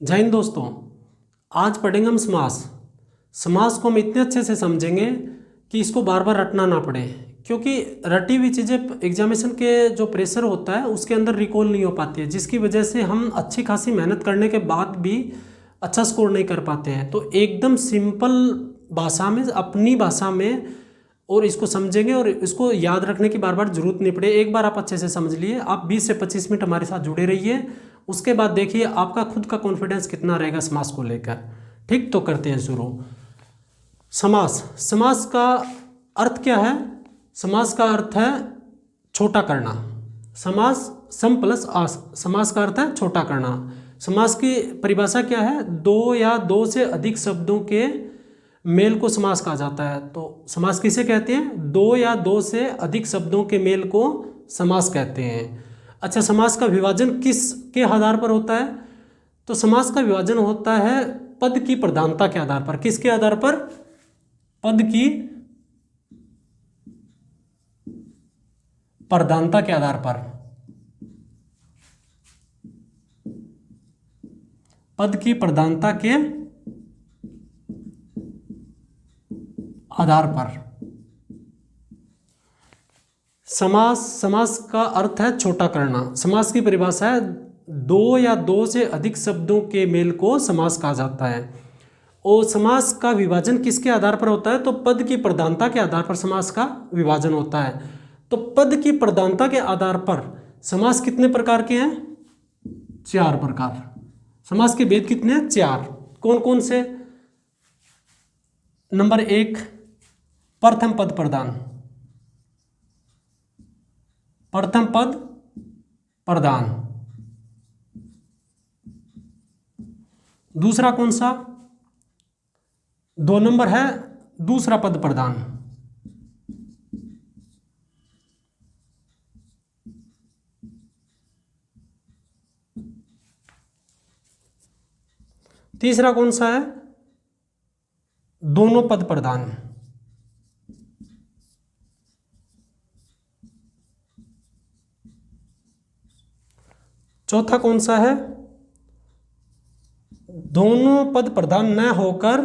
जय हिंद दोस्तों। आज पढ़ेंगे हम समास। समास को हम इतने अच्छे से समझेंगे कि इसको बार बार रटना ना पड़े, क्योंकि रटी हुई चीज़ें एग्जामिनेशन के जो प्रेशर होता है उसके अंदर रिकॉल नहीं हो पाती है, जिसकी वजह से हम अच्छी खासी मेहनत करने के बाद भी अच्छा स्कोर नहीं कर पाते हैं। तो एकदम सिंपल भाषा में, अपनी भाषा में, और इसको समझेंगे और इसको याद रखने की बार बार जरूरत नहीं पड़े। एक बार आप अच्छे से समझ लिए, आप 20 से 25 मिनट हमारे साथ जुड़े रहिए। उसके बाद देखिए आपका खुद का कॉन्फिडेंस कितना रहेगा समास को लेकर। ठीक, तो करते हैं शुरू। समास। समास का अर्थ क्या है? समास का अर्थ है छोटा करना। समास सम प्लस आस। समास का अर्थ है छोटा करना। समास की परिभाषा क्या है? दो या दो से अधिक शब्दों के मेल को समास कहा जाता है। तो समास किसे कहते हैं? दो या दो से अधिक शब्दों के मेल को समास कहते हैं। अच्छा, समास का विभाजन किस के आधार पर होता है? तो समास का विभाजन होता है पद की प्रधानता के आधार पर। किसके आधार पर? पद की प्रधानता के आधार पर। पद की प्रधानता के आधार पर समास का अर्थ है छोटा करना। समास की परिभाषा है दो या दो से अधिक शब्दों के मेल को समास कहा जाता है। और समास का विभाजन किसके आधार पर होता है? तो पद की प्रधानता के आधार पर समास का विभाजन होता है। तो पद की प्रधानता के आधार पर समास कितने प्रकार के हैं? 4 प्रकार। समास के भेद कितने हैं? 4। कौन कौन से? नंबर 1, प्रथम पद प्रधान। प्रथम पद प्रधान। दूसरा कौन सा? 2 नंबर है दूसरा पद प्रधान। तीसरा कौन सा है? दोनों पद प्रधान। चौथा कौन सा है? दोनों पद प्रधान न होकर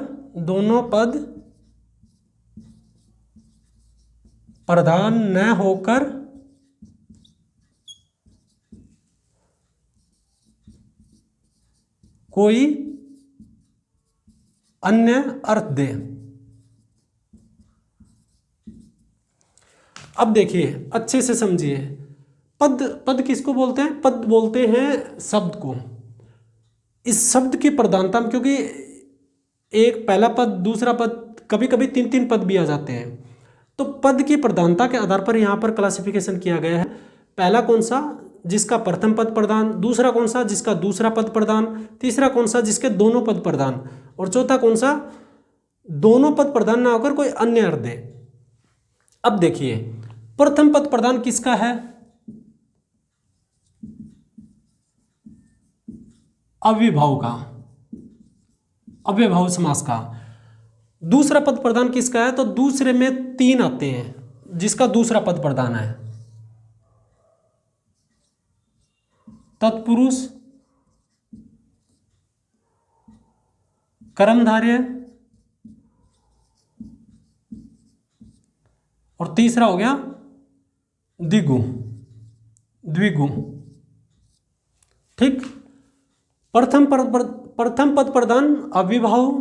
दोनों पद प्रधान न होकर कोई अन्य अर्थ दे। अब देखिए अच्छे से समझिए, पद किसको बोलते हैं? पद बोलते हैं शब्द को। इस शब्द की प्रधानता में, क्योंकि एक पहला पद, दूसरा पद, कभी कभी 3 पद भी आ जाते हैं, तो पद की प्रधानता के आधार पर यहाँ पर क्लासिफिकेशन किया गया है। पहला कौन सा? जिसका प्रथम पद प्रधान। दूसरा कौन सा? जिसका दूसरा पद प्रधान। तीसरा कौन सा? जिसके दोनों पद प्रधान। और चौथा कौन सा? दोनों पद प्रधान ना होकर कोई अन्य अर्थ दे। अब देखिए, प्रथम पद प्रधान किसका है? अव्ययभाव का, अव्ययभाव समास का। दूसरा पद प्रधान किसका है? तो दूसरे में 3 आते हैं, जिसका दूसरा पद प्रधान है। तत्पुरुष, कर्मधारय, और तीसरा हो गया द्विगु, द्विगु। ठीक, प्रथम पद प्रधान अव्ययभाव,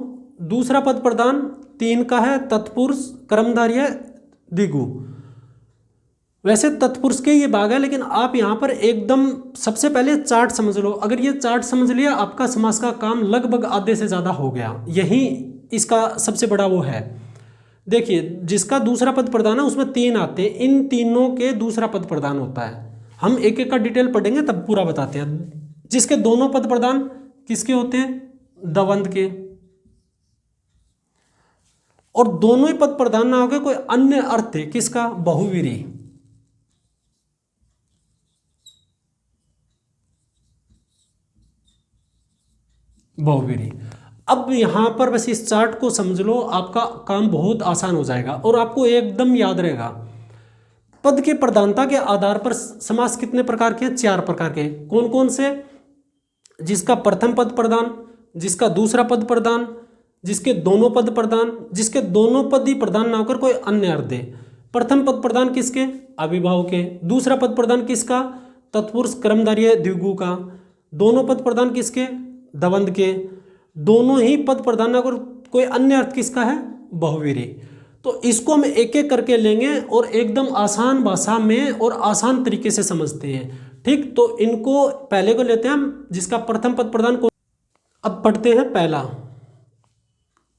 दूसरा पद प्रधान 3 का है तत्पुरुष, कर्मधारय, द्विगु। वैसे तत्पुरुष के ये भाग है, लेकिन आप यहाँ पर एकदम सबसे पहले चार्ट समझ लो। अगर ये चार्ट समझ लिया, आपका समास का काम लगभग आधे से ज़्यादा हो गया। यही इसका सबसे बड़ा वो है। देखिए, जिसका दूसरा पद प्रधान है उसमें 3 आते हैं, इन तीनों के दूसरा पद प्रधान होता है। हम एक एक का डिटेल पढ़ेंगे तब पूरा बताते हैं। जिसके दोनों पद प्रधान किसके होते हैं? दवंद के। और दोनों ही पद प्रधान ना होकर कोई अन्य अर्थ है, किसका? बहुवीरी। बहुवीरी। अब यहां पर बस इस चार्ट को समझ लो, आपका काम बहुत आसान हो जाएगा और आपको एकदम याद रहेगा। पद की प्रधानता के आधार पर समास कितने प्रकार के हैं? 4 प्रकार के। कौन कौन से? जिसका प्रथम पद प्रधान, जिसका दूसरा पद प्रधान, जिसके दोनों पद प्रधान, जिसके दोनों पद ही प्रधान ना होकर कोई अन्य अर्थ दे। प्रथम पद प्रधान किसके? अविभाव के। दूसरा पद प्रधान किसका? तत्पुरुष कर्मधारय द्विगु का। दोनों पद प्रधान किसके? दबंध के। दोनों ही पद प्रधान अगर कोई अन्य अर्थ किसका है? बहुवीरी। तो इसको हम एक एक करके लेंगे और एकदम आसान भाषा में और आसान तरीके से समझते हैं। ठीक, तो इनको पहले को लेते हैं हम, जिसका प्रथम पद प्रधान कौन। अब पढ़ते हैं पहला।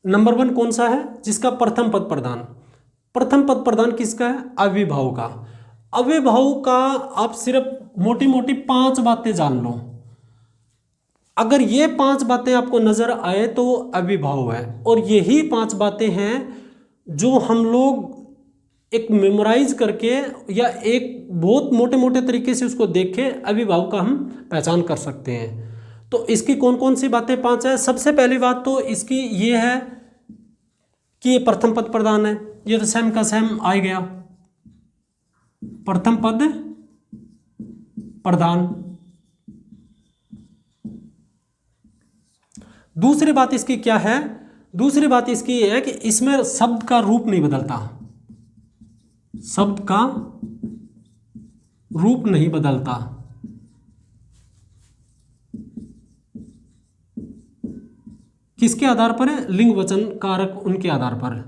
नंबर 1 कौन सा है? जिसका प्रथम पद प्रधान। प्रथम पद प्रधान किसका है? अविभाव का। अविभाव का आप सिर्फ मोटी मोटी 5 बातें जान लो। अगर ये 5 बातें आपको नजर आए तो वो अविभाव है, और यही 5 बातें हैं जो हम लोग एक मेमोराइज करके या एक बहुत मोटे मोटे तरीके से उसको देख के अविभाव का हम पहचान कर सकते हैं। तो इसकी कौन कौन सी बातें 5 है? सबसे पहली बात तो इसकी ये है कि ये प्रथम पद प्रधान है। ये तो सेम का सेम आ गया, प्रथम पद प्रधान। दूसरी बात इसकी क्या है? दूसरी बात इसकी ये है कि इसमें शब्द का रूप नहीं बदलता। शब्द का रूप नहीं बदलता। किसके आधार पर है? लिंग वचन कारक उनके आधार पर है।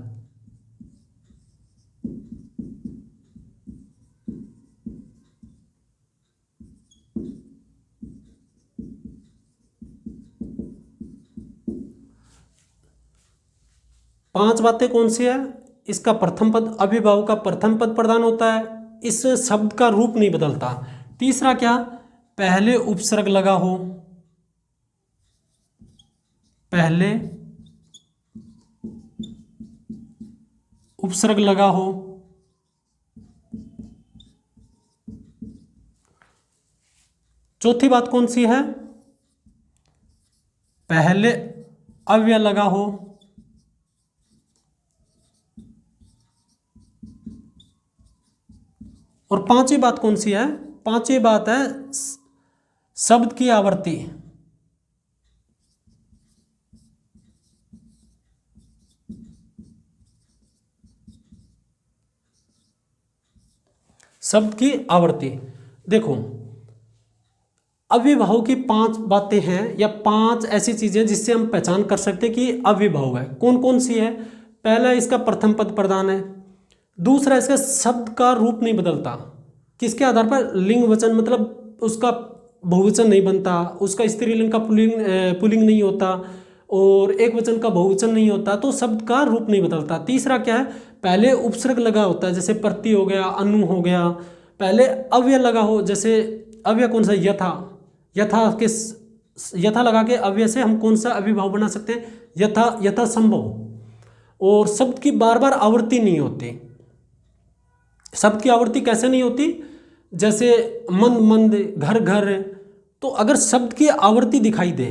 पांच बातें कौन सी है? इसका प्रथम पद, अविभाव का प्रथम पद प्रधान होता है, इस शब्द का रूप नहीं बदलता। तीसरा क्या? पहले उपसर्ग लगा हो, पहले उपसर्ग लगा हो। चौथी बात कौन सी है? पहले अव्यय लगा हो। और पांचवी बात कौन सी है? पांचवी बात है शब्द की आवृत्ति। शब्द की आवृत्ति। देखो, अविभाव की 5 बातें हैं या 5 ऐसी चीजें जिससे हम पहचान कर सकते हैं कि अविभाव है। कौन कौन सी है? पहला, इसका प्रथम पद प्रधान है। दूसरा, इसका शब्द का रूप नहीं बदलता। किसके आधार पर? लिंग वचन, मतलब उसका बहुवचन नहीं बनता, उसका स्त्रीलिंग का पुल्लिंग नहीं होता, और एक वचन का बहुवचन नहीं होता, तो शब्द का रूप नहीं बदलता। तीसरा क्या है? पहले उपसर्ग लगा होता है, जैसे प्रति हो गया, अनु हो गया। पहले अव्यय लगा हो, जैसे अव्यय कौन सा? यथा। यथा लगा के अव्यय से हम कौन सा अविभाव बना सकते हैं? यथा, यथा संभव। और शब्द की बार बार आवृत्ति नहीं होती। शब्द की आवृत्ति कैसे नहीं होती? जैसे मंद मंद, घर घर। तो अगर शब्द की आवृत्ति दिखाई दे,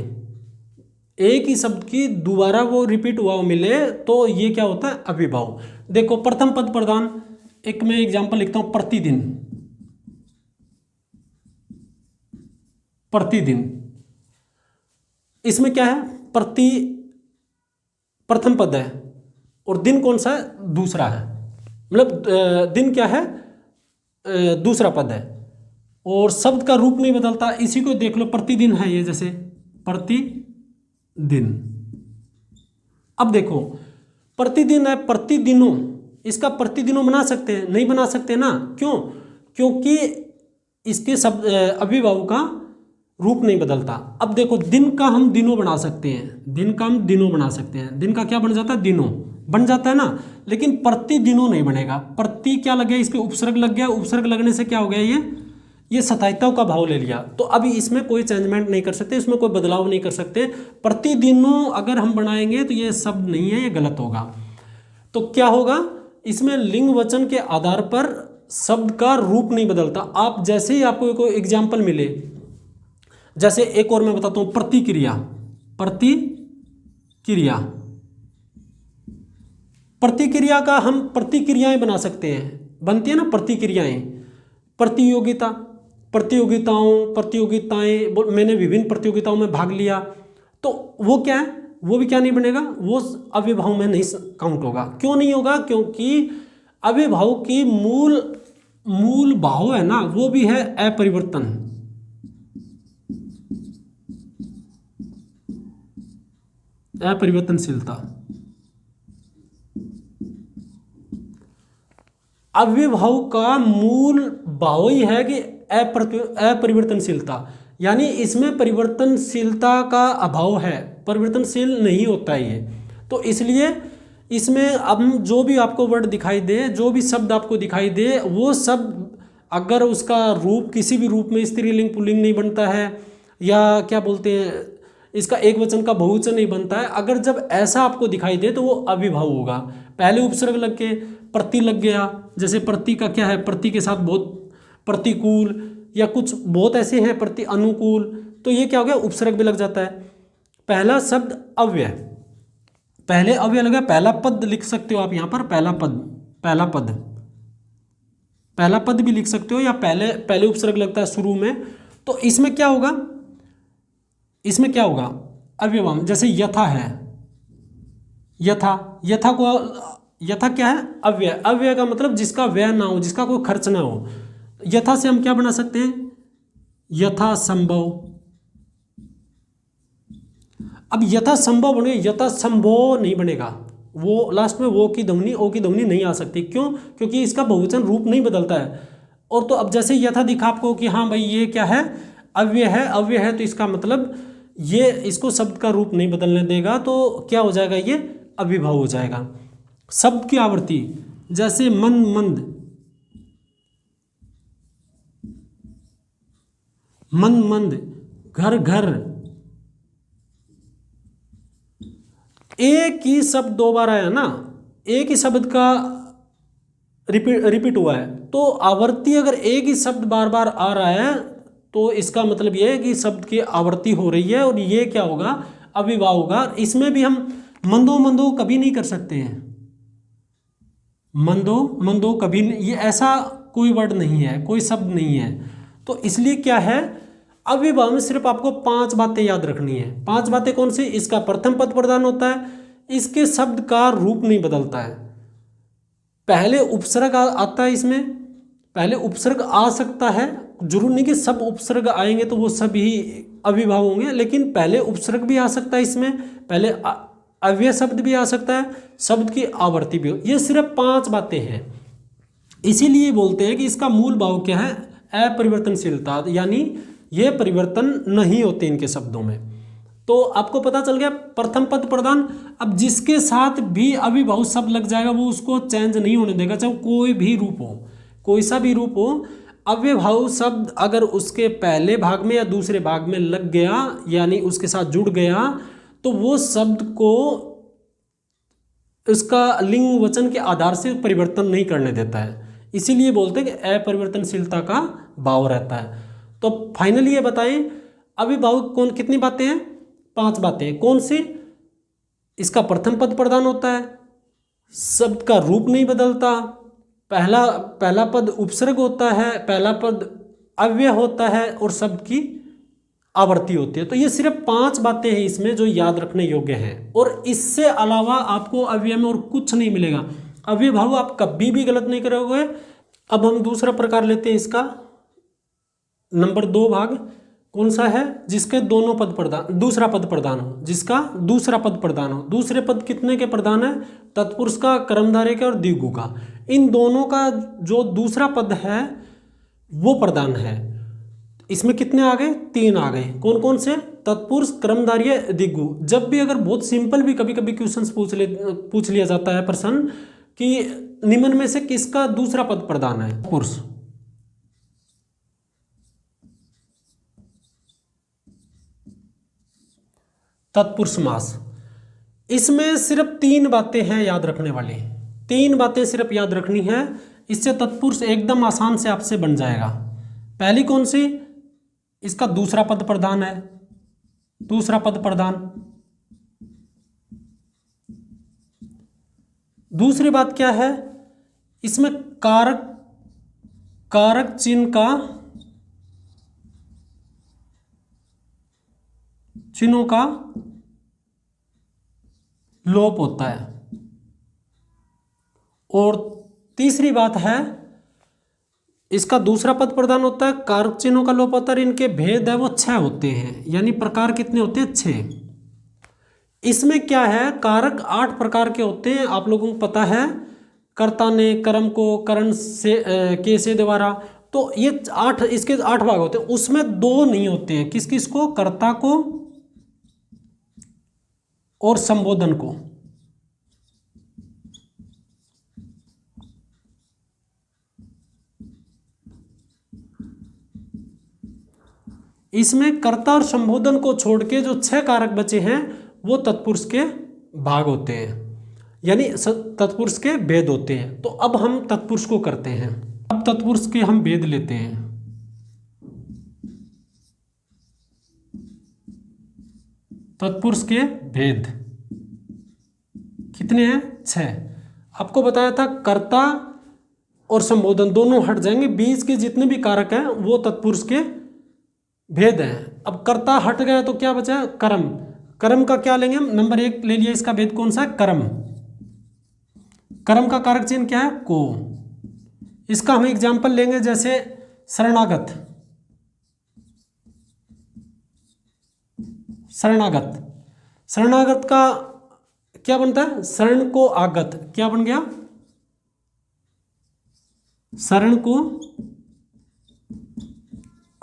एक ही शब्द की दोबारा वो रिपीट हुआ मिले, तो ये क्या होता है? अविभाव। देखो, प्रथम पद प्रधान, एक मैं एग्जांपल लिखता हूं, प्रतिदिन। प्रतिदिन, इसमें क्या है? प्रति प्रथम पद है, और दिन कौन सा है? दूसरा है। मतलब दिन क्या है? दूसरा पद है, और शब्द का रूप नहीं बदलता। इसी को देख लो, प्रतिदिन है ये, जैसे प्रतिदिन। अब देखो, प्रतिदिन है, प्रतिदिनों, इसका प्रतिदिनों बना सकते हैं? नहीं बना सकते ना। क्यों? क्योंकि इसके शब्द अविभाव का रूप नहीं बदलता। अब देखो, दिन का हम दिनों बना सकते हैं, दिन का हम दिनों बना सकते हैं। दिन का क्या बन जाता है? दिनों बन जाता है ना। लेकिन प्रतिदिनों नहीं बनेगा। प्रति क्या लग गया? इस पे उपसर्ग लग गया। उपसर्ग लगने से क्या हो गया? ये सहायताओं का भाव ले लिया। तो अभी इसमें कोई चेंजमेंट नहीं कर सकते, इसमें कोई बदलाव नहीं कर सकते। प्रतिदिनों अगर हम बनाएंगे तो ये शब्द नहीं है, ये गलत होगा। तो क्या होगा? इसमें लिंग वचन के आधार पर शब्द का रूप नहीं बदलता। आप जैसे ही आपको कोई एग्जाम्पल मिले, जैसे एक और मैं बताता हूं, प्रतिक्रिया। प्रतिक्रिया, प्रतिक्रिया का हम प्रतिक्रियाएं बना सकते हैं, बनती है ना प्रतिक्रियाएं। प्रतियोगिता, मैंने विभिन्न प्रतियोगिताओं में भाग लिया, तो वो क्या है, वो भी क्या नहीं बनेगा, वो अव्ययभाव में नहीं काउंट होगा। क्यों नहीं होगा? क्योंकि अव्ययभाव की मूल भाव है ना, वो भी है अपरिवर्तनशीलता। अव्ययभाव का मूल भाव ही है कि अपरिवर्तनशीलता, यानी इसमें परिवर्तनशीलता का अभाव है, परिवर्तनशील नहीं होता है ये। तो इसलिए इसमें अब जो भी आपको वर्ड दिखाई दे, जो भी शब्द आपको दिखाई दे, वो शब्द अगर उसका रूप किसी भी रूप में स्त्रीलिंग पुल्लिंग नहीं बनता है, या क्या बोलते हैं, इसका एक वचन का बहुवचन नहीं बनता है, अगर जब ऐसा आपको दिखाई दे तो वो अविभाव होगा। पहले उपसर्ग लग के प्रति लग गया, जैसे प्रति का क्या है, प्रति के साथ बहुत, प्रतिकूल या कुछ बहुत ऐसे हैं, प्रति अनुकूल, तो ये क्या हो गया, उपसर्ग भी लग जाता है। पहला शब्द अव्यय, पहले अव्यय लगा, पहला पद लिख सकते हो आप यहाँ पर, पहला पद भी लिख सकते हो, या पहले उपसर्ग लगता है शुरू में। तो इसमें क्या होगा, अव्ययम, जैसे यथा है, यथा क्या है, अव्यय का मतलब जिसका व्यय ना हो, जिसका कोई खर्च ना हो। यथा से हम क्या बना सकते हैं, यथा संभव। अब यथा संभव बने, यथा संभव नहीं बनेगा, वो लास्ट में ओ की ध्वनि नहीं आ सकती। क्यों? क्योंकि इसका बहुवचन रूप नहीं बदलता है। और तो अब जैसे यथा दिखा आपको कि हाँ भाई ये क्या है, अव्यय है, तो इसका मतलब ये इसको शब्द का रूप नहीं बदलने देगा, तो क्या हो जाएगा, ये अविभाव हो जाएगा। शब्द की आवृत्ति, जैसे मन मंद, घर घर, एक ही शब्द दो बार आया ना, एक ही शब्द का रिपीट हुआ है, तो आवर्ती अगर एक ही शब्द बार बार आ रहा है, तो इसका मतलब यह है कि शब्द की आवर्ती हो रही है, और ये क्या होगा, अविभाव होगा। इसमें भी हम मंदो कभी नहीं कर सकते हैं, मंदो कभी नहीं, ये ऐसा कोई वर्ड नहीं है, कोई शब्द नहीं है। तो इसलिए क्या है, अव्ययभाव में सिर्फ आपको 5 बातें याद रखनी है। 5 बातें कौन सी? इसका प्रथम पद प्रधान होता है, इसके शब्द का रूप नहीं बदलता है, पहले उपसर्ग आता है, इसमें पहले उपसर्ग आ सकता है, जरूर नहीं कि सब उपसर्ग आएंगे तो वो सभी अव्ययभाव होंगे, लेकिन पहले उपसर्ग भी आ सकता है, इसमें पहले अव्यय शब्द भी आ सकता है, शब्द की आवर्ती भी हो। ये सिर्फ 5 बातें हैं, इसीलिए बोलते हैं कि इसका मूल भाव क्या है, अपरिवर्तनशीलता, यानी ये परिवर्तन नहीं होते इनके शब्दों में। तो आपको पता चल गया प्रथम पद प्रधान। अब जिसके साथ भी अविभाव शब्द लग जाएगा वो उसको चेंज नहीं होने देगा, चाहे कोई भी रूप हो, कोई सा भी रूप हो। अव्ययभाव शब्द अगर उसके पहले भाग में या दूसरे भाग में लग गया, यानी उसके साथ जुड़ गया, तो वो शब्द को उसका लिंग वचन के आधार से परिवर्तन नहीं करने देता है। इसीलिए बोलते हैं कि अपरिवर्तनशीलता का भाव रहता है। तो फाइनली ये बताएं, अविभाव कितनी बातें हैं? 5 बातें। कौन सी? इसका प्रथम पद प्रधान होता है, शब्द का रूप नहीं बदलता, पहला पद उपसर्ग होता है, पहला पद अव्यय होता है, और शब्द की आवर्ती होती है। तो ये सिर्फ 5 बातें हैं इसमें जो याद रखने योग्य हैं, और इससे अलावा आपको अव्यय में और कुछ नहीं मिलेगा। अव्ययभाव आप कभी भी गलत नहीं करोगे। अब हम दूसरा प्रकार लेते हैं इसका, नंबर 2 भाग। कौन सा है? जिसके दोनों पद प्रधान, दूसरा पद प्रधान हो, जिसका दूसरा पद प्रधान हो। दूसरे पद कितने के प्रधान है? तत्पुरुष का, कर्मधारय का और द्विगु का। इन दोनों का जो दूसरा पद है वो प्रधान है। इसमें कितने आ गए? 3 आ गए। कौन कौन से? तत्पुरुष, कर्मधारय, द्विगु। जब भी अगर बहुत सिंपल भी कभी कभी क्वेश्चंस पूछ लिया जाता है प्रश्न कि निम्न में से किसका दूसरा पद प्रधान है? पुरुष। तत्पुरुष समास। इसमें सिर्फ 3 बातें हैं याद रखने वाली, 3 बातें सिर्फ याद रखनी है, इससे तत्पुरुष एकदम आसान से आपसे बन जाएगा। पहली कौन सी? इसका दूसरा पद प्रधान है, दूसरा पद प्रधान। दूसरी बात क्या है? इसमें कारक चिन्ह का चिन्हों का लोप होता है। और तीसरी बात है, इसका दूसरा पद प्रधान होता है, कारक चिन्हों का लोप होता है, इनके भेद है वो 6 होते हैं, यानी प्रकार कितने होते हैं? 6। इसमें क्या है, कारक 8 प्रकार के होते हैं, आप लोगों को पता है, कर्ता ने, कर्म को, करण से, के से द्वारा, तो ये 8, इसके 8 भाग होते हैं, उसमें 2 नहीं होते हैं। किस किस को? कर्ता को और संबोधन को। इसमें कर्ता और संबोधन को छोड़ के जो 6 कारक बचे हैं वो तत्पुरुष के भाग होते हैं, यानी तत्पुरुष के भेद होते हैं। तो अब हम तत्पुरुष को करते हैं। अब तत्पुरुष के हम भेद लेते हैं। तत्पुरुष के भेद कितने हैं? 6। आपको बताया था कर्ता और संबोधन दोनों हट जाएंगे, बीच के जितने भी कारक हैं वो तत्पुरुष के भेद हैं। अब कर्ता हट गया तो क्या बचा? कर्म। कर्म का क्या लेंगे हम? नंबर 1 ले लिया, इसका भेद कौन सा है? कर्म। कर्म का कारक चिन्ह क्या है? को। इसका हम एग्जाम्पल लेंगे, जैसे शरणागत। शरणागत, शरणागत का क्या बनता है? शरण को आगत। क्या बन गया? शरण को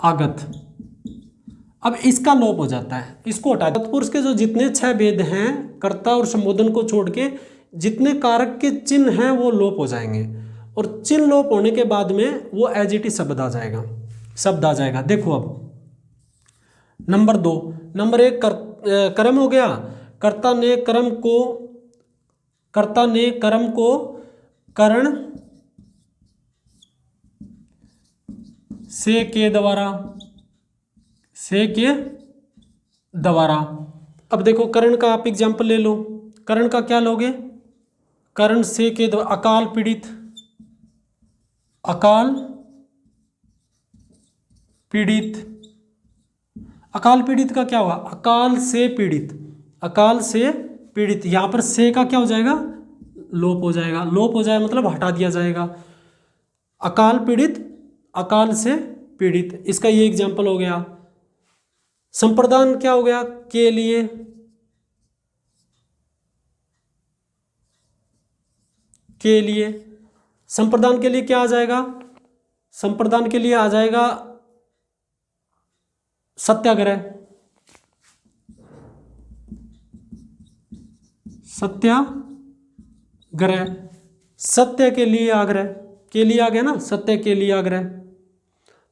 आगत। अब इसका लोप हो जाता है, इसको हटा। तत्पुरुष के जो जितने 6 भेद हैं, कर्ता और संबोधन को छोड़ के जितने कारक के चिन्ह हैं वो लोप हो जाएंगे, और चिन्ह लोप होने के बाद में वो एज इट इज शब्द आ जाएगा। देखो अब नंबर 2, नंबर 1 कर्म हो गया। कर्ता ने कर्म को करण से के द्वारा। अब देखो करण का आप एग्जाम्पल ले लो। करण का क्या लोगे? करण से के द्वारा। अकाल पीड़ित, अकाल पीड़ित। अकाल पीड़ित का क्या होगा? अकाल से पीड़ित। अकाल से पीड़ित, यहां पर से का क्या हो जाएगा? लोप हो जाएगा। लोप हो जाएगा मतलब हटा दिया जाएगा। अकाल पीड़ित, अकाल से पीड़ित, इसका ये एग्जाम्पल हो गया। संप्रदान क्या हो गया? के लिए। के लिए, संप्रदान के लिए क्या आ जाएगा? संप्रदान के लिए आ जाएगा सत्याग्रह। सत्याग्रह, सत्य के लिए आग्रह। के लिए आ गया ना, सत्य के लिए आग्रह।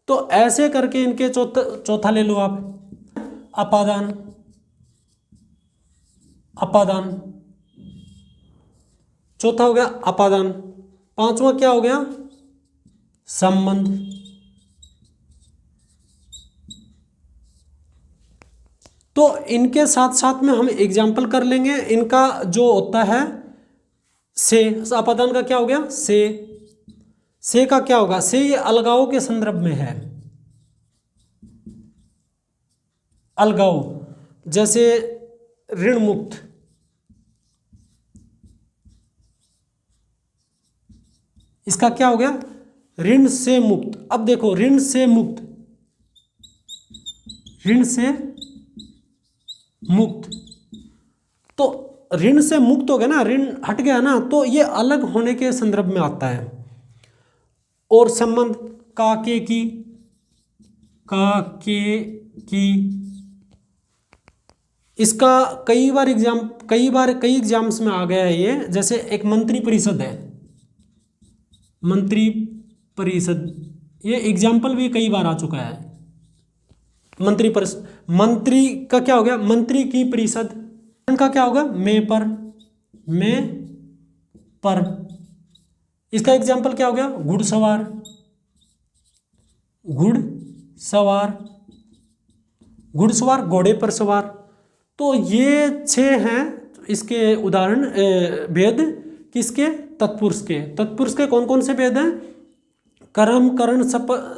तो ऐसे करके इनके चौथा ले लो आप, अपादान। अपादान चौथा हो गया, अपादान। 5वां क्या हो गया? संबंध। तो इनके साथ साथ में हम एग्जाम्पल कर लेंगे। इनका जो होता है से, अपादान का क्या हो गया? से का क्या होगा? से ये अलगाव के संदर्भ में है। अलगाव, जैसे ऋण मुक्त। इसका क्या हो गया? ऋण से मुक्त। अब देखो ऋण से मुक्त, ऋण से मुक्त, तो ऋण से मुक्त हो गया ना, ऋण हट गया ना, तो ये अलग होने के संदर्भ में आता है। और संबंध, का के की, इसका कई एग्जाम्स में आ गया है ये। जैसे एक मंत्री परिषद है, मंत्री परिषद, ये एग्जाम्पल भी कई बार आ चुका है। मंत्री परिषद, मंत्री का क्या हो गया? मंत्री की परिषद। का क्या होगा? में पर। इसका एग्जाम्पल क्या हो गया? घुड़सवार। घुड़सवार, घोड़े पर सवार। तो ये 6 हैं इसके उदाहरण, भेद किसके? तत्पुरुष के। तत्पुरुष के कौन कौन से भेद हैं? कर्म, करण,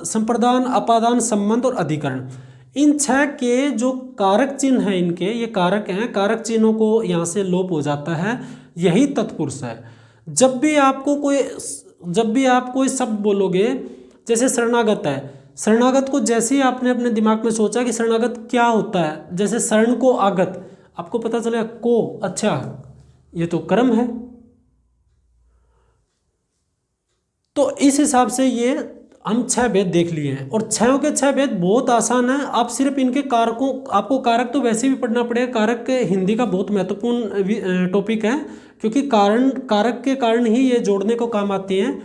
संप्रदान, अपादान, संबंध और अधिकरण। इन 6 के जो कारक चिन्ह हैं इनके, ये कारक हैं, कारक चिन्हों को यहाँ से लोप हो जाता है, यही तत्पुरुष है। जब भी आप कोई शब्द बोलोगे, जैसे शरणागत है, शरणागत को जैसे ही आपने अपने दिमाग में सोचा कि शरणागत क्या होता है, जैसे शरण को आगत, आपको पता चलेगा को, अच्छा ये तो कर्म है। तो इस हिसाब से ये हम 6 भेद देख लिए हैं, और 6 के 6 भेद बहुत आसान है। आप सिर्फ इनके कारकों, आपको कारक तो वैसे भी पढ़ना पड़ेगा, कारक हिंदी का बहुत महत्वपूर्ण टॉपिक है, क्योंकि कारक के कारण ही ये जोड़ने को काम आते हैं।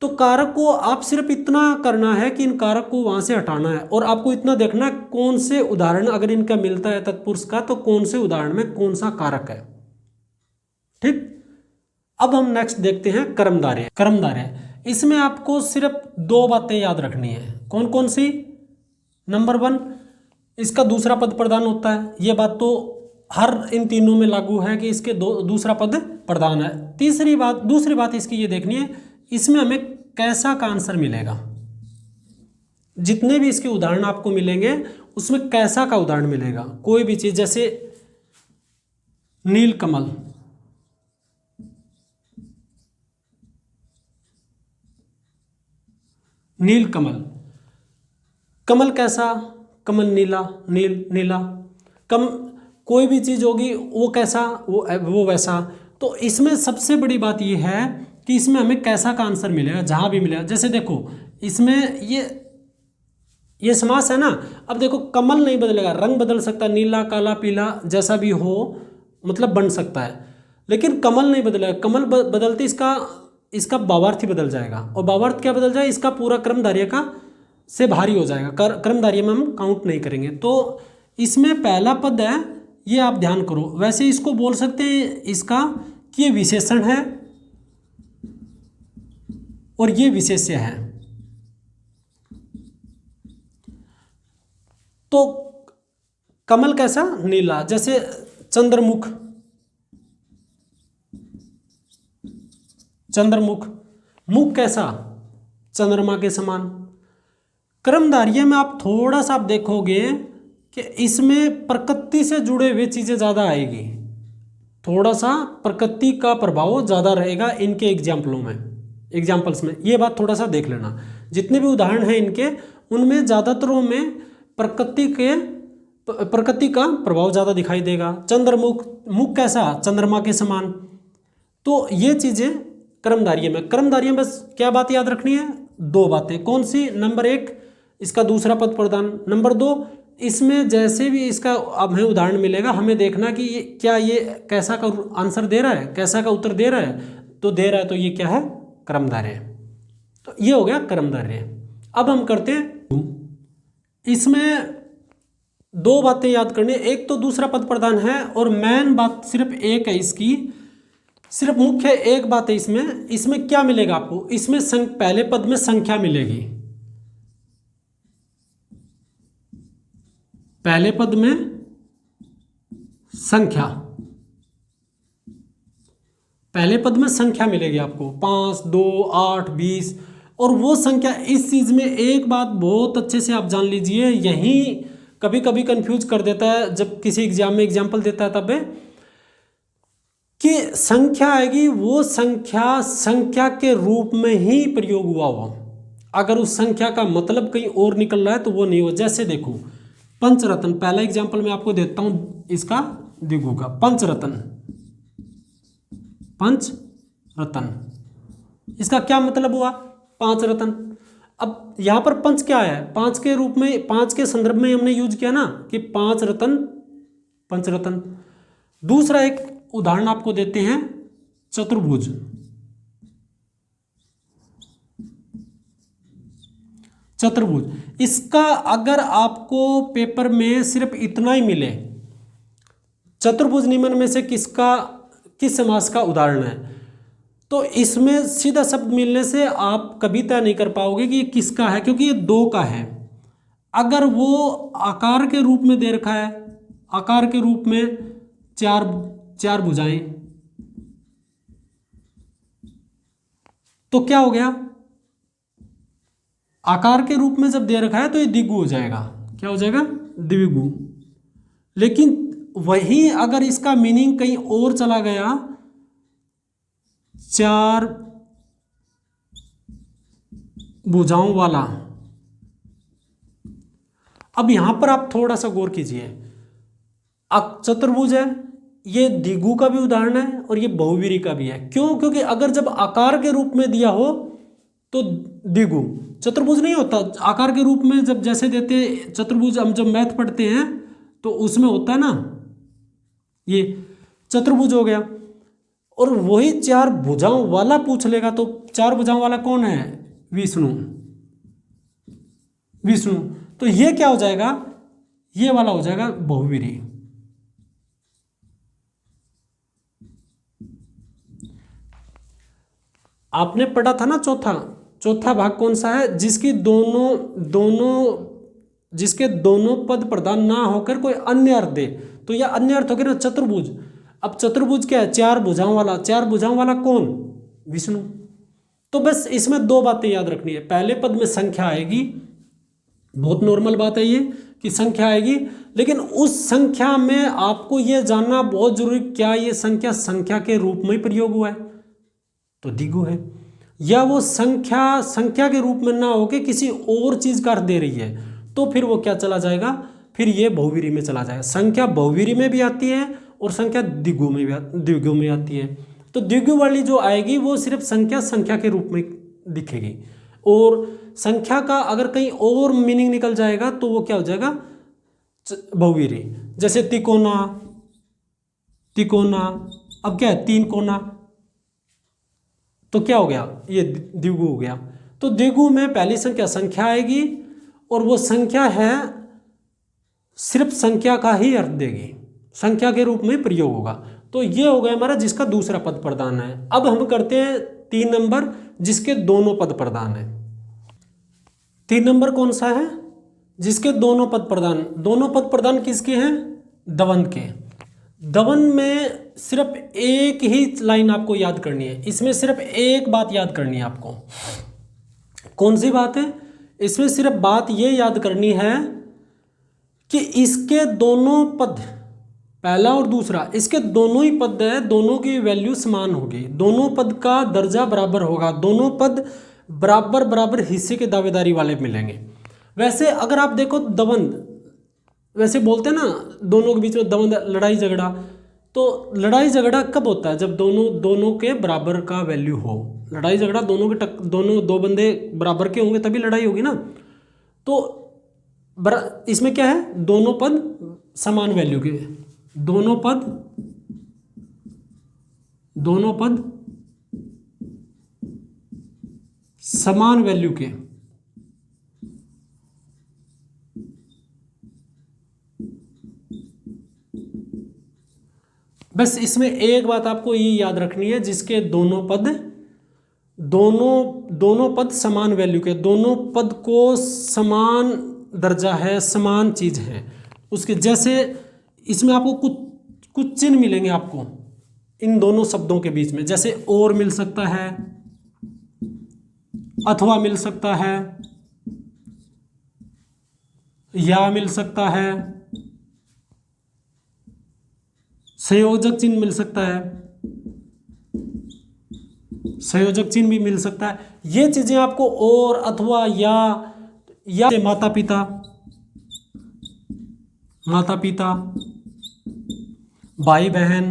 तो कारक को आप सिर्फ इतना करना है कि इन कारक को वहाँ से हटाना है, और आपको इतना देखना है कौन से उदाहरण अगर इनका मिलता है तत्पुरुष का, तो कौन से उदाहरण में कौन सा कारक है। ठीक, अब हम नेक्स्ट देखते हैं कर्मधारय। कर्मधारय, इसमें आपको सिर्फ 2 बातें याद रखनी है। कौन कौन सी? नंबर 1, इसका दूसरा पद प्रधान होता है, ये बात तो हर इन तीनों में लागू है कि इसके दूसरा पद प्रधान है। दूसरी बात इसकी ये देखनी है, इसमें हमें कैसा का आंसर मिलेगा। जितने भी इसके उदाहरण आपको मिलेंगे उसमें कैसा का उदाहरण मिलेगा। कोई भी चीज, जैसे नीलकमल, नीलकमल, कमल कैसा? कमल नीला, नीला। कोई भी चीज होगी वो कैसा, वो वैसा। तो इसमें सबसे बड़ी बात ये है कि इसमें हमें कैसा का आंसर मिलेगा जहां भी मिलेगा। जैसे देखो इसमें ये समास है ना, अब देखो कमल नहीं बदलेगा, रंग बदल सकता है, नीला, काला, पीला, जैसा भी हो, मतलब बन सकता है, लेकिन कमल नहीं बदलेगा। कमल बदलते इसका भावार्थ ही बदल जाएगा, और भावार्थ क्या बदल जाए, इसका पूरा कर्मधारय का से भारी हो जाएगा, कर्मधारय में हम काउंट नहीं करेंगे। तो इसमें पहला पद है, ये आप ध्यान करो। वैसे इसको बोल सकते हैं इसका कि ये विशेषण है और ये विशेष्य है। तो कमल कैसा? नीला। जैसे चंद्रमुख, मुख कैसा? चंद्रमा के समान। कर्मधारय में आप थोड़ा सा आप देखोगे कि इसमें प्रकृति से जुड़े हुए चीजें ज्यादा आएगी, थोड़ा सा प्रकृति का प्रभाव ज्यादा रहेगा इनके एग्जाम्पल्स में। ये बात थोड़ा सा देख लेना। जितने भी उदाहरण हैं इनके, उनमें ज्यादातरों में प्रकृति का प्रभाव ज्यादा दिखाई देगा। चंद्रमुख, मुख कैसा? चंद्रमा के समान। तो ये चीजें कर्मधारय में बस क्या बात याद रखनी है? 2 बातें। कौन सी? नंबर 1, इसका दूसरा पद प्रधान। नंबर 2, इसमें जैसे भी इसका अब हमें उदाहरण मिलेगा, हमें देखना कि ये कैसा का आंसर दे रहा है, कैसा का उत्तर दे रहा है। तो दे रहा है तो ये क्या है? कर्मधारय। तो ये हो गया कर्मधारय। अब हम करते हैं, इसमें 2 बातें याद करनी है। एक तो दूसरा पद प्रधान है, और मेन बात सिर्फ एक है इसकी, सिर्फ मुख्य एक बात है इसमें क्या मिलेगा आपको? इसमें पहले पद में संख्या मिलेगी। पहले पद में संख्या, पहले पद में संख्या मिलेगी आपको, 5, 2, 8, 20। और वो संख्या, इस चीज में एक बात बहुत अच्छे से आप जान लीजिए, यही कभी कभी कंफ्यूज कर देता है जब किसी एग्जाम में एग्जाम्पल देता है, तब कि संख्या आएगी, वो संख्या के रूप में ही प्रयोग हुआ हो। अगर उस संख्या का मतलब कहीं और निकल रहा है तो वो नहीं हो। जैसे देखो पंचरत्न, पहला एग्जाम्पल मैं आपको देता हूं इसका दिगु का। पंचरत्न, इसका क्या मतलब हुआ? 5 रत्न। अब यहां पर पंच क्या है? 5 के रूप में, 5 के संदर्भ में हमने यूज किया ना कि 5 रत्न, पंचरत्न। दूसरा एक उदाहरण आपको देते हैं, चतुर्भुज। इसका अगर आपको पेपर में सिर्फ इतना ही मिले, चतुर्भुज निम्न में से किस समास का उदाहरण है, तो इसमें सीधा शब्द मिलने से आप कभी तय नहीं कर पाओगे कि ये किसका है, क्योंकि ये 2 का है। अगर वो आकार के रूप में दे रखा है, आकार के रूप में चार भुजाएं, तो क्या हो गया? आकार के रूप में जब दे रखा है तो ये द्विगु हो जाएगा। क्या हो जाएगा, द्विगु। लेकिन वही अगर इसका मीनिंग कहीं और चला गया, चार भुजाओं वाला, अब यहां पर आप थोड़ा सा गौर कीजिए, चतुर्भुज है, ये द्विगु का भी उदाहरण है और ये बहुवीरी का भी है। क्यों? क्योंकि अगर जब आकार के रूप में दिया हो तो द्विगु, चतुर्भुज नहीं होता। आकार के रूप में जब जैसे देते हैं चतुर्भुज, हम जब मैथ पढ़ते हैं तो उसमें होता है ना, ये चतुर्भुज हो गया। और वही चार भुजाओं वाला पूछ लेगा तो चार भुजाओं वाला कौन है, विष्णु। विष्णु, तो ये क्या हो जाएगा, ये वाला हो जाएगा बहुवीरी। आपने पढ़ा था ना चौथा भाग कौन सा है, जिसके दोनों पद प्रधान ना होकर कोई अन्य अर्थ दे, तो यह अन्य अर्थ हो गया ना चतुर्भुज। अब चतुर्भुज क्या है, चार भुजाओं वाला। चार भुजाओं वाला कौन, विष्णु। तो बस इसमें दो बातें याद रखनी है, पहले पद में संख्या आएगी, बहुत नॉर्मल बात है ये कि संख्या आएगी, लेकिन उस संख्या में आपको ये जानना बहुत जरूरी, क्या ये संख्या के रूप में प्रयोग हुआ है तो द्विगु है, या वो संख्या के रूप में ना होके किसी और चीज का अर्थ दे रही है, तो फिर वो क्या चला जाएगा, फिर ये बहुवीरी में चला जाएगा। संख्या बहुवीरी में भी आती है और संख्या द्विगु में आती है। तो द्विगु वाली जो आएगी वो सिर्फ संख्या के रूप में दिखेगी, और संख्या का अगर कहीं और मीनिंग निकल जाएगा तो वो क्या हो जाएगा, बहुवीरी। जैसे तिकोना, अब क्या है, तीन कोना, तो क्या हो गया, ये द्विगु हो गया। तो द्विगु में पहली संख्या आएगी और वो संख्या है सिर्फ संख्या का ही अर्थ देगी, संख्या के रूप में प्रयोग होगा। तो ये हो गया हमारा जिसका दूसरा पद प्रधान है। अब हम करते हैं 3 नंबर, जिसके दोनों पद प्रधान है। 3 नंबर कौन सा है, जिसके दोनों पद प्रधान किसके हैं, दवंद के। दवंद में सिर्फ एक ही लाइन आपको याद करनी है, इसमें सिर्फ एक बात याद करनी है आपको। कौन सी बात है, इसमें सिर्फ बात ये याद करनी है कि इसके दोनों पद, पहला और दूसरा, इसके दोनों ही पद है, दोनों की वैल्यू समान होगी, दोनों पद का दर्जा बराबर होगा, दोनों पद बराबर हिस्से के दावेदारी वाले मिलेंगे। वैसे अगर आप देखो दवंद, वैसे बोलते हैं ना दोनों के बीच में दवंद, लड़ाई झगड़ा, तो लड़ाई झगड़ा कब होता है, जब दोनों के बराबर का वैल्यू हो। लड़ाई झगड़ा दो बंदे बराबर के होंगे तभी लड़ाई होगी ना। तो इसमें क्या है, दोनों पद समान वैल्यू के, दोनों पद समान वैल्यू के। बस इसमें एक बात आपको ये याद रखनी है, जिसके दोनों पद समान वैल्यू के, दोनों पद को समान दर्जा है, समान चीज है उसके। जैसे इसमें आपको कुछ चिन्ह मिलेंगे आपको इन दोनों शब्दों के बीच में, जैसे और मिल सकता है, अथवा मिल सकता है, या मिल सकता है, संयोजक चिन्ह मिल सकता है, संयोजक चिन्ह भी मिल सकता है। ये चीजें आपको और, अथवा, या माता पिता, भाई बहन,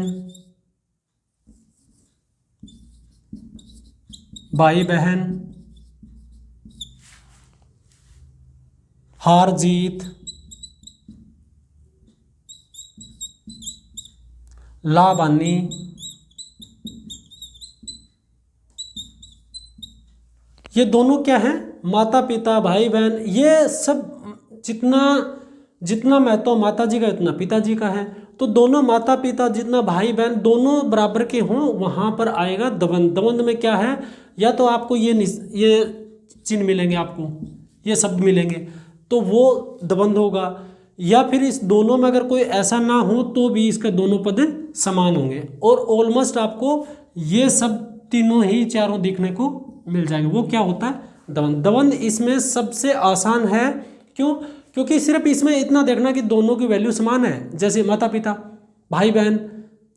हार जीत, लाभ हानि, ये दोनों क्या है, माता पिता, भाई बहन, ये सब जितना महत्व माता जी का उतना पिताजी का है। तो दोनों माता पिता, जितना भाई बहन, दोनों बराबर के हों, वहां पर आएगा दवंद। दवंद में क्या है, या तो आपको ये चिन्ह मिलेंगे, आपको ये शब्द मिलेंगे तो वो दवंद होगा, या फिर इस दोनों में अगर कोई ऐसा ना हो तो भी इसके दोनों पद समान होंगे। और ऑलमोस्ट आपको ये सब तीनों ही चारों दिखने को मिल जाएंगे। वो क्या होता है, दवंद। दवंद इसमें सबसे आसान है, क्यों, क्योंकि सिर्फ इसमें इतना देखना कि दोनों की वैल्यू समान है, जैसे माता पिता, भाई बहन,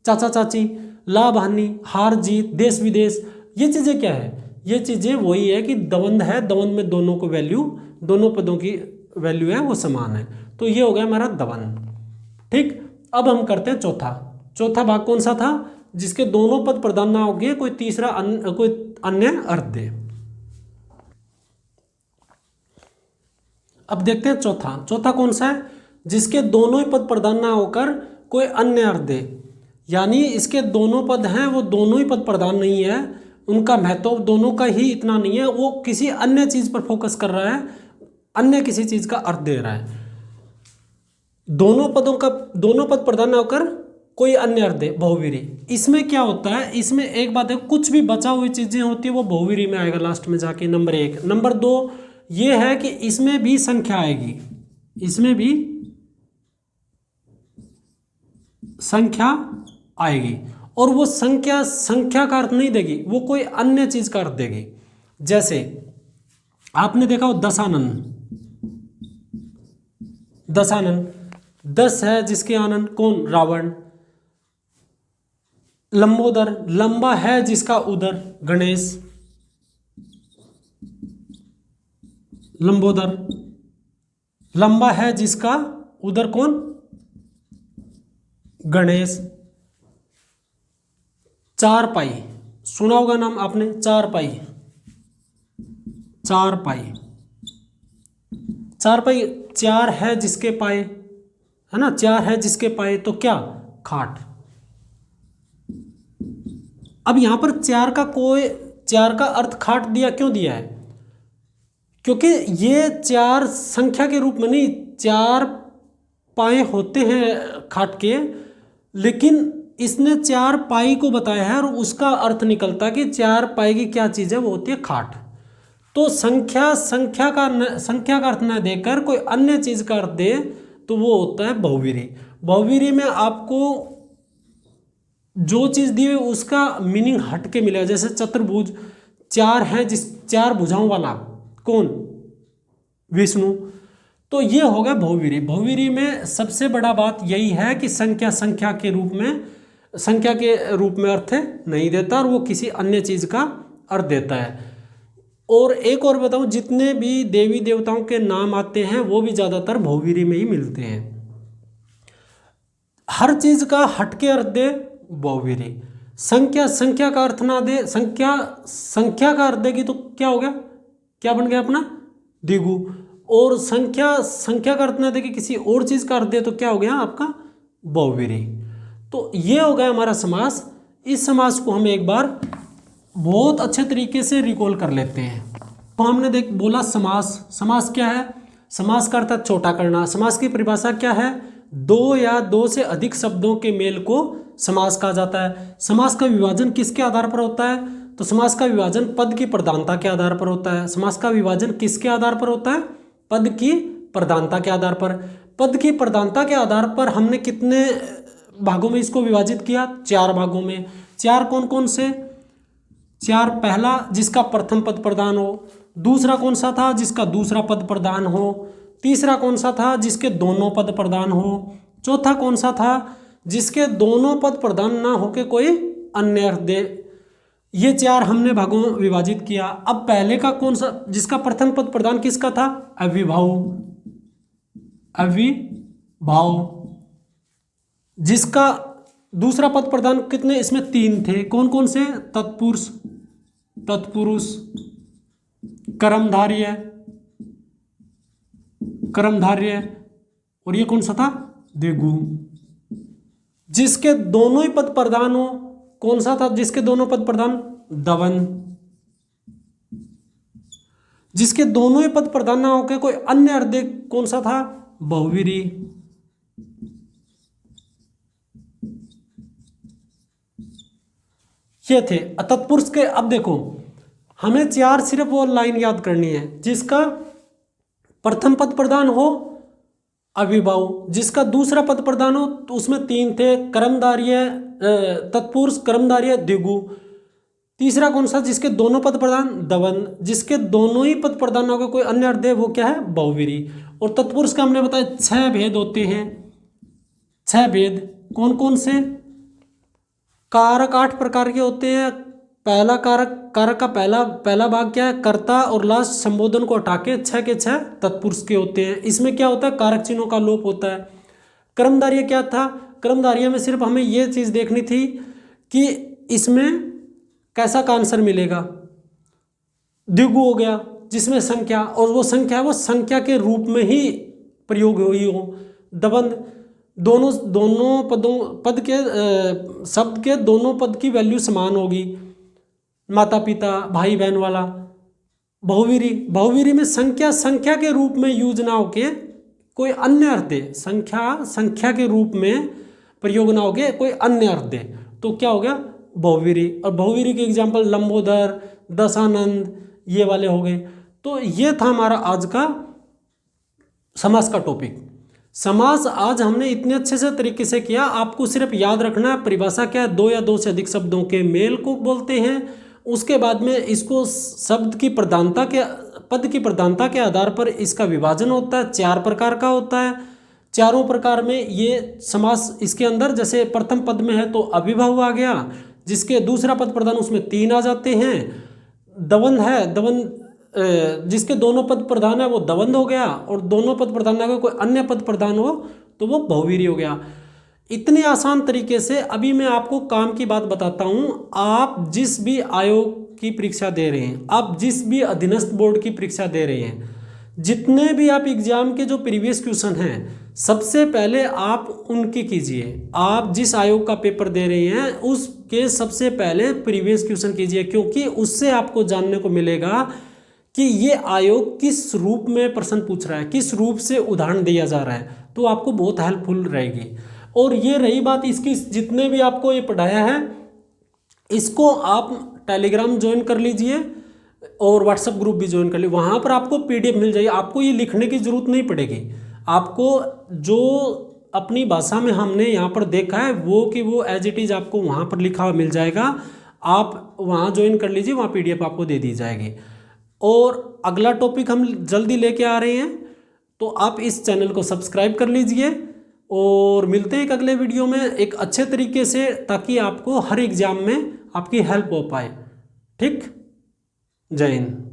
चाचा चाची, लाभ हानि, हार जीत, देश विदेश, ये चीज़ें क्या है, ये चीज़ें वही है कि द्वंद्व है, द्वंद्व में दोनों को वैल्यू, दोनों पदों की वैल्यू है वो समान है, तो ये हो गया हमारा द्वंद्व। ठीक, अब हम करते हैं चौथा भाग कौन सा था, जिसके दोनों पद प्रधान ना होंगे, कोई तीसरा कोई अन्य अर्थ दे। अब देखते हैं चौथा कौन सा है, जिसके दोनों ही पद प्रधान ना होकर कोई अन्य अर्थ दे, यानी इसके दोनों पद हैं वो दोनों ही पद प्रधान नहीं है, उनका महत्व दोनों का ही इतना नहीं है, वो किसी अन्य चीज पर फोकस कर रहा है, अन्य किसी चीज का अर्थ दे रहा है। दोनों पद प्रधान ना होकर कोई अन्य अर्थ दे, बहुवीरी। इसमें क्या होता है, इसमें एक बात है, कुछ भी बचा हुई चीजें होती है वो बहुवीरी में आएगा लास्ट में जाके, नंबर 1। नंबर 2 ये है कि इसमें भी संख्या आएगी, इसमें भी संख्या आएगी, और वो संख्या का अर्थ नहीं देगी, वो कोई अन्य चीज का अर्थ देगी। जैसे आपने देखा हो दशानन, 10 है जिसके आनंद कौन, रावण। लंबोदर, लंबा है जिसका उदर, गणेश। लंबोदर, लंबा है जिसका उदर कौन, गणेश। चारपाई, सुना होगा नाम आपने, चारपाई। चार है जिसके पाए, है ना, 4 है जिसके पाए, तो क्या, खाट। अब यहां पर 4 का अर्थ खाट दिया, क्यों दिया है, क्योंकि ये 4 संख्या के रूप में नहीं, 4 पाए होते हैं खाट के, लेकिन इसने 4 पाई को बताया है और उसका अर्थ निकलता है कि 4 पाई की क्या चीज है, वो होती है खाट। तो संख्या का अर्थ न देकर कोई अन्य चीज का अर्थ दे तो वो होता है बहुवीरी। बहुवीरी में आपको जो चीज दी हुई उसका मीनिंग हट के मिलेगा। जैसे चतुर्भुज, 4 है 4 भुजाओं वाला कौन, विष्णु, तो ये हो गया बहुवीरी। बहुवीरी में सबसे बड़ा बात यही है कि संख्या के रूप में अर्थ नहीं देता और वो किसी अन्य चीज का अर्थ देता है। और एक और बताऊं, जितने भी देवी देवताओं के नाम आते हैं वो भी ज्यादातर बहुवीरी में ही मिलते हैं। हर चीज का हटके अर्थ दे बहुवीरी। संख्या का अर्थ ना दे, संख्या का अर्थ देगी तो क्या हो गया, क्या बन गया अपना, द्विगु। और संख्या का अर्थ ना देगी, किसी और चीज का अर्थ दे तो क्या हो गया आपका, बहुवीरी। तो ये हो गया हमारा समास। इस समास को हम एक बार बहुत अच्छे तरीके से रिकॉल कर लेते हैं। तो हमने बोला समास क्या है, समास का अर्थ है छोटा करना। समास की परिभाषा क्या है, 2 या 2 से अधिक शब्दों के मेल को समास कहा जाता है। समास का विभाजन किसके आधार पर होता है, तो समास का विभाजन पद की प्रधानता के आधार पर होता है। समास का विभाजन किसके आधार पर होता है, पद की प्रधानता के आधार पर। पद की प्रधानता के आधार पर हमने कितने भागों में इसको विभाजित किया, 4 भागों में। 4 कौन कौन से, 4 पहला जिसका प्रथम पद प्रधान हो, दूसरा कौन सा था जिसका दूसरा पद प्रधान हो, तीसरा कौन सा था जिसके दोनों पद प्रधान हो, चौथा कौन सा था जिसके दोनों पद प्रधान ना होके कोई अन्य अर्थ दे। ये 4 हमने भागों में विभाजित किया। अब पहले का कौन सा, जिसका प्रथम पद प्रधान किसका था, अविभाव। जिसका दूसरा पद प्रधान कितने, इसमें 3 थे, कौन कौन से, तत्पुरुष, कर्मधार्य, और ये कौन सा था, द्विगु। जिसके दोनों ही पद प्रधान हो, कौन सा था जिसके दोनों पद प्रधान, दवंद। जिसके दोनों ही पद प्रधान ना होकर कोई अन्य अर्थ दे, कौन सा था, बहुवीरी। ये थे तत्पुरुष के। अब देखो हमें 4 सिर्फ वो लाइन याद करनी है, जिसका प्रथम पद प्रधान हो अविभाव, जिसका दूसरा पद प्रधान हो तो उसमें 3 थे, कर्मधार्य, तत्पुरुष, कर्मधार्य, द्विगु। तीसरा कौन सा जिसके दोनों पद प्रधान, दवंद। जिसके दोनों ही पद प्रधान होकर कोई अन्य अर्थ दे वो क्या है, बहुवीरी। और तत्पुरुष का हमने बताया 6 भेद होते हैं। 6 भेद कौन कौन से? कारक 8 प्रकार के होते हैं। पहला कारक का पहला भाग क्या है? कर्ता, और लास्ट संबोधन को हटा के 6 के 6 तत्पुरुष के होते हैं। इसमें क्या होता है? कारक चिन्हों का लोप होता है। कर्मधारय क्या था? कर्मधारय में सिर्फ हमें ये चीज़ देखनी थी कि इसमें कैसा का आंसर मिलेगा। द्विगु हो गया जिसमें संख्या, और वो संख्या वो संख्या के रूप में ही प्रयोग हुई हो। दबंध दोनों पद के शब्द के दोनों पद की वैल्यू समान होगी, माता पिता भाई बहन वाला। बहुवीरी में संख्या के रूप में यूज ना होके कोई अन्य अर्थ दे, संख्या के रूप में प्रयोग ना होके कोई अन्य अर्थ दे, तो क्या हो गया? बहुवीरी। और बहुवीरी के एग्जाम्पल लंबोदर, दशानंद, ये वाले हो गए। तो ये था हमारा आज का समास का टॉपिक। समास आज हमने इतने अच्छे से तरीके से किया। आपको सिर्फ याद रखना है परिभाषा क्या है? 2 या 2 से अधिक शब्दों के मेल को बोलते हैं। उसके बाद में इसको शब्द की प्रधानता के, पद की प्रधानता के आधार पर इसका विभाजन होता है। 4 प्रकार का होता है। चारों प्रकार में ये समास इसके अंदर, जैसे प्रथम पद में है तो अविभव आ गया, जिसके दूसरा पद प्रधान उसमें 3 आ जाते हैं। दवंद है, जिसके दोनों पद प्रधान है वो दवंद हो गया, और दोनों पद प्रधान अगर कोई अन्य पद प्रधान हो तो वो बहुवीरी हो गया। इतने आसान तरीके से अभी मैं आपको काम की बात बताता हूँ। आप जिस भी आयोग की परीक्षा दे रहे हैं, आप जिस भी अधीनस्थ बोर्ड की परीक्षा दे रहे हैं, जितने भी आप एग्जाम के जो प्रीवियस क्वेश्चन हैं, सबसे पहले आप उनके कीजिए। आप जिस आयोग का पेपर दे रहे हैं उसके सबसे पहले प्रीवियस क्वेश्चन कीजिए, क्योंकि उससे आपको जानने को मिलेगा कि ये आयोग किस रूप में प्रश्न पूछ रहा है, किस रूप से उदाहरण दिया जा रहा है, तो आपको बहुत हेल्पफुल रहेगी। और ये रही बात इसकी, जितने भी आपको ये पढ़ाया है इसको आप टेलीग्राम ज्वाइन कर लीजिए और व्हाट्सएप ग्रुप भी ज्वाइन कर लीजिए। वहाँ पर आपको PDF मिल जाएगी। आपको ये लिखने की ज़रूरत नहीं पड़ेगी। आपको जो अपनी भाषा में हमने यहाँ पर देखा है वो एज इट इज़ आपको वहाँ पर लिखा हुआ मिल जाएगा। आप वहाँ ज्वाइन कर लीजिए, वहाँ PDF आपको दे दी जाएगी। और अगला टॉपिक हम जल्दी लेके आ रहे हैं, तो आप इस चैनल को सब्सक्राइब कर लीजिए। और मिलते हैं एक अगले वीडियो में एक अच्छे तरीके से, ताकि आपको हर एग्ज़ाम में आपकी हेल्प हो पाए। ठीक, जय हिंद।